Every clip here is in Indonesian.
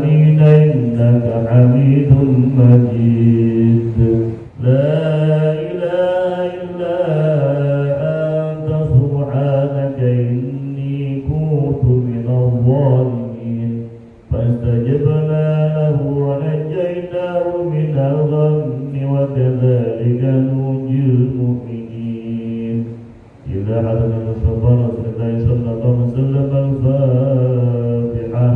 العالمين إنك حميد مجيد لا إله إلا أنت سبحانك إني كنت من الظالمين فاستجبنا له ونجيناه من الغم وكذلك ننجي المؤمنين إلى حضرة المصطفى رسول الله صلى الله عليه وسلم الفاتحة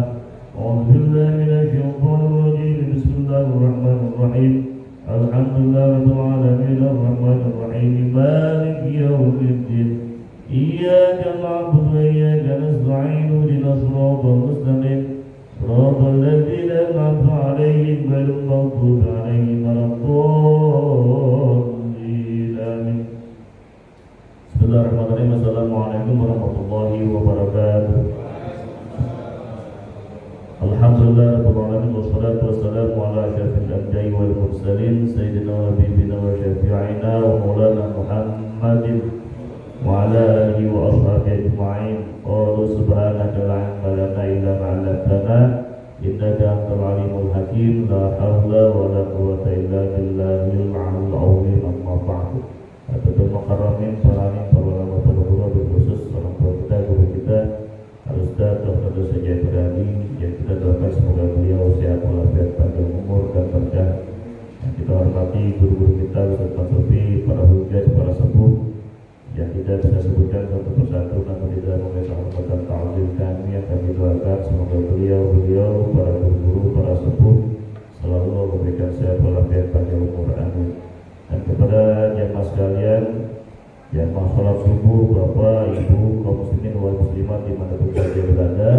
أعوذ بالله من الشيطان الرجيم بسم الله الرحمن الرحيم الحمد لله رب العالمين الرحمن الرحيم مالك يوم الدين إياك نعبد وإياك نستعين اهدنا الصراط المستقيم صراط الذين أنعمت عليهم غير المغضوب عليهم ولا الضالين آمين. Bismillahirrahmanirrahim. Assalamualaikum warahmatullahi wabarakatuh. Alhamdulillah rabbil alamin wassalatu wassalamu ala asyrafil anbiya'i wal mursalin sayyidina wa habibina wa syafi'ina wa maulana Muhammadin wa ala alihi wa ashabihi ajma'in. Qala subhanaka la ilma lana illa ma 'allamtana innaka antal alimul hakim. La haula wa la quwwata illa billahil 'aliyyil 'azim. Amma ba'du. Atul mukarramin salamin para ulama para guru khusus orang tua kita, guru kita Al-Ustaz Dr. Sajjad Berani yang kita doakan semoga beliau sehat walafiat panjang umur dan berkah. Yang kita hormati guru-guru kita, Ustaz Masofi, para hujjah, para sepuh yang kita bisa sebutkan satu persatu namun tidak memiliki hormatan ta'zim kami yang kami doakan semoga beliau para guru-guru, para sepuh selalu memberikan sehat walafiat panjang umur. Amin. Dan kepada jamaah sekalian yang mau sholat subuh, bapak, ibu, kaum muslimin wal muslimat dimanapun saja berada,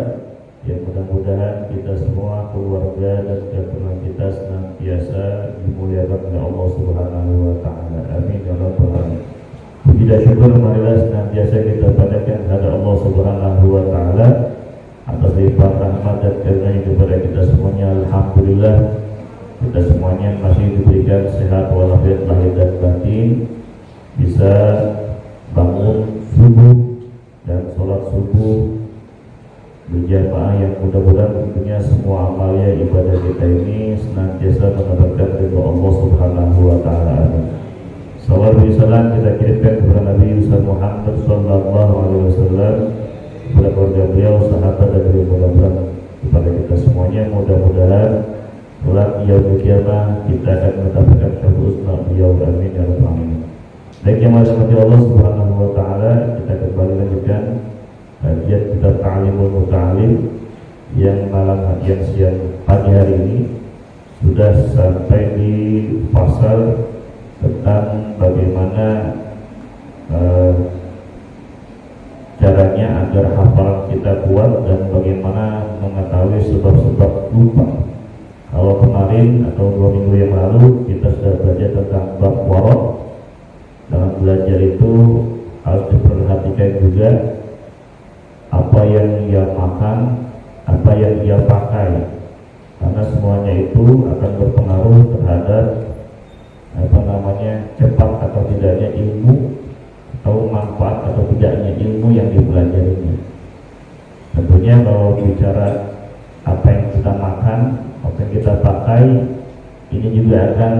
yang mudah-mudahan kita semua, keluarga dan keturunan kita senantiasa dimuliakan oleh Allah Subhanahu wa Ta'ala. Amin ya rabbal alamin. Puji dan syukur marilah senantiasa kita panjatkan kepada Allah Subhanahu wa Ta'ala atas limpahan rahmat dan karunia kepada kita semuanya. Alhamdulillah kita semuanya masih diberikan sehat walafiat lahir dan batin, bisa bangun subuh dan sholat subuh berjamaah yang mudah-mudahan tentunya semua amalnya ibadah kita ini senantiasa mendapatkan ridha Allah Subhanahu wa Ta'ala. Salawat dan salam kita kirimkan kepada Nabi Muhammad sallallahu alaihi wasallam, kepada keluarga beliau, sahabat dan mudah-mudahan kepada kita semuanya, mudah-mudahan kelak yaumul qiyamah kita akan mendapatkan husnul beliau. Amin ya rabbal alamin. Baik yang dirahmati Allah Subhanahu wa Ta'ala, kita kembali lanjutkan kajian kitab Ta'limul Muta'allim yang siang pagi hari ini sudah sampai di pasal tentang bagaimana caranya agar hafalan kita kuat dan bagaimana mengetahui sebab-sebab lupa. Kalau kemarin atau 2 minggu yang lalu kita sudah belajar tentang bab warok. Dalam belajar itu harus diperhatikan juga apa yang ia makan, apa yang ia pakai, karena semuanya itu akan berpengaruh terhadap cepat atau tidaknya ilmu atau manfaat atau tidaknya ilmu yang dipelajarinya. Tentunya kalau bicara apa yang kita makan, apa yang kita pakai, ini juga akan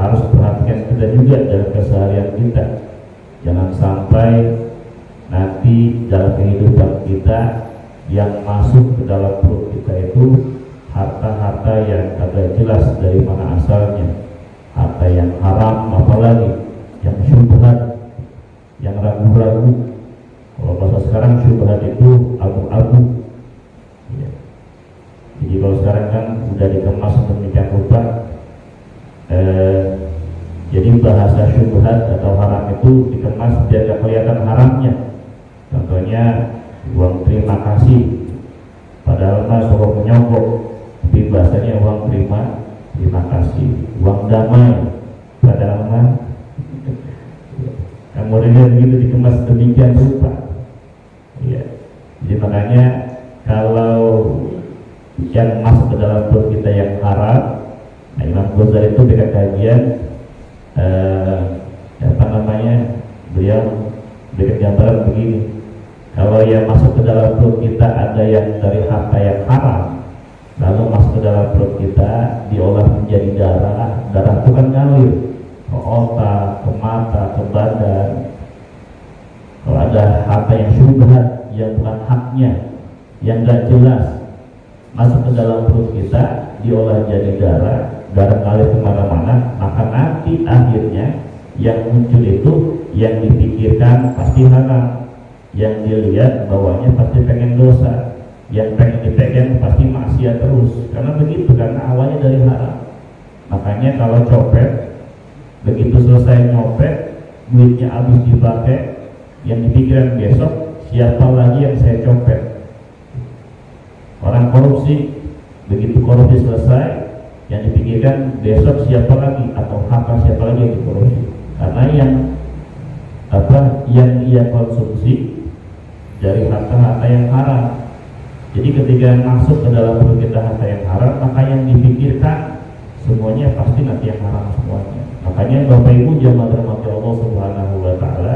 harus perhatikan kita juga dalam keseharian kita. Jangan sampai nanti dalam kehidupan kita yang masuk ke dalam perut kita itu harta-harta yang kagak jelas dari mana asalnya, harta yang haram, apalagi yang syubhat, yang ragu-ragu. Kalau bahasa sekarang syubhat itu abu-abu. Jadi kalau sekarang kan sudah dikemas sedemikian rupa, jadi bahasa syubhat atau haram itu dikemas biar gak kelihatan haramnya. Contohnya uang terima kasih, padahal mah suruh menyogok, tapi bahasanya uang terima kasih. Uang damai, padahal mah kemudian begitu dikemas sedemikian rupa. Ya. Jadi makanya kalau yang masuk ke dalam perut kita yang haram, nah Imam Ghazali itu berikan kajian beliau berikan gambaran begini: kalau yang masuk ke dalam perut kita ada yang dari harta yang haram, bukan ngalir ke otak, ke mata, ke badan. Kalau ada harta yang syubhat, yang bukan haknya, yang gak jelas, masuk ke dalam perut kita, diolah jadi darah ngalir kemana-mana, maka nanti akhirnya yang muncul itu, yang dipikirkan pasti haram, yang dilihat bawahnya pasti pengen dosa, yang pengen dipegang pasti maksiat terus. Karena begitu, karena awalnya dari haram. Makanya kalau copet, begitu selesai nyopet, duitnya habis dipakai, yang dipikirkan besok siapa lagi yang saya copet. Orang korupsi, begitu korupsi selesai, yang dipikirkan besok siapa lagi, atau harta siapa lagi yang dikorupsi. Karena yang ia konsumsi dari harta-harta yang haram. Jadi ketika masuk ke dalam perut kita harta yang haram, maka yang dipikirkan semuanya pasti nanti yang haram semuanya. Makanya Bapak Ibu jamaah dirahmati Allah Subhanahu wa taala,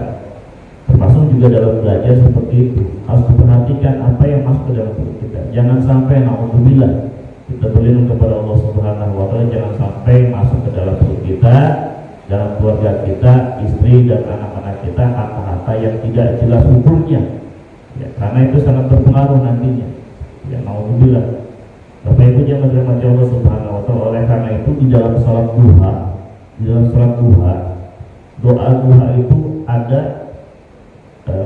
termasuk juga dalam belajar seperti itu, harus diperhatikan apa yang masuk ke dalam perut kita. Jangan sampai naudzubillah, kita berlindung kepada Allah Subhanahu wa taala, jangan sampai masuk ke dalam perut kita, dalam keluarga kita, istri dan anak-anak kita, harta-harta yang tidak jelas hukumnya. Ya, karena itu sangat berpengaruh nantinya. Ya, naudzubillah. Bapak Ibu jamaah dirahmati Allah Subhanahu wa taala, oleh karena itu di dalam salat duha, doa duha itu ada.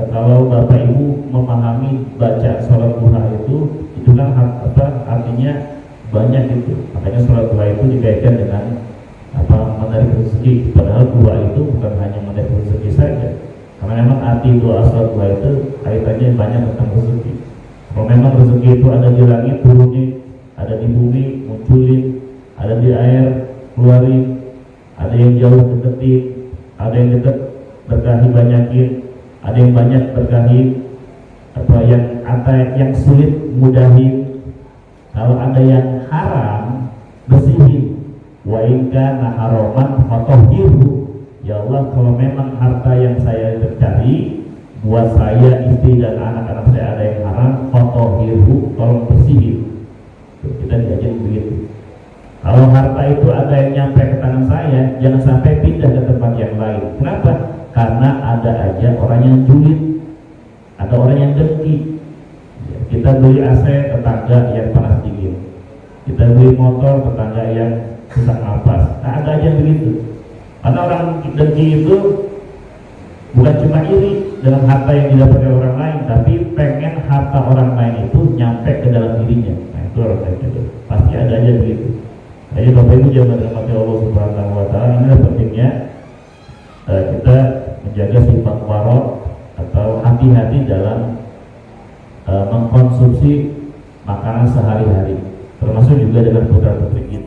Kalau Bapak Ibu memahami baca sholat duha itu kan artinya banyak itu. Makanya sholat duha itu dikaitkan dengan menarik rezeki. Padahal duha itu bukan hanya menarik rezeki saja. Karena memang arti doa sholat duha itu kaitannya banyak tentang rezeki. Kalau memang rezeki itu ada di langit turunin, ada di bumi munculin, ada di air keluarin, ada yang jauh deketin, ada yang dekat berkahi banyakin, ada yang banyak berkahi, yang sulit mudahin. Kalau ada yang haram, bersihin. Wa in kana haraman fatahhirhu. Ya Allah, kalau memang harta yang saya cari buat saya, istri dan anak-anak saya ada yang haram, fatahhirhu, tolong bersihin. Kita diajar begitu. Kalau harta itu ada yang nyampe ke tangan saya, jangan sampai pindah ke tempat yang lain. Kenapa? Karena ada aja orang yang julid, ada orang yang dengki. Kita beli AC, tetangga yang panas dingin. Kita beli motor, tetangga yang susah nafas. Nah, ada aja begitu. Karena orang dengki itu bukan cuma iri dengan harta yang didapatkan orang lain, tapi pengen harta orang lain itu nyampe ke dalam dirinya. Nah, itu orang kayak gitu. Pasti ada aja begitu. Jadi Bapak Ibu jangan dirahmati Allah Subhanahu wa taala, inilah pentingnya kita menjaga sifat warok atau hati-hati dalam mengkonsumsi makanan sehari-hari, termasuk juga dengan putra-putri kita.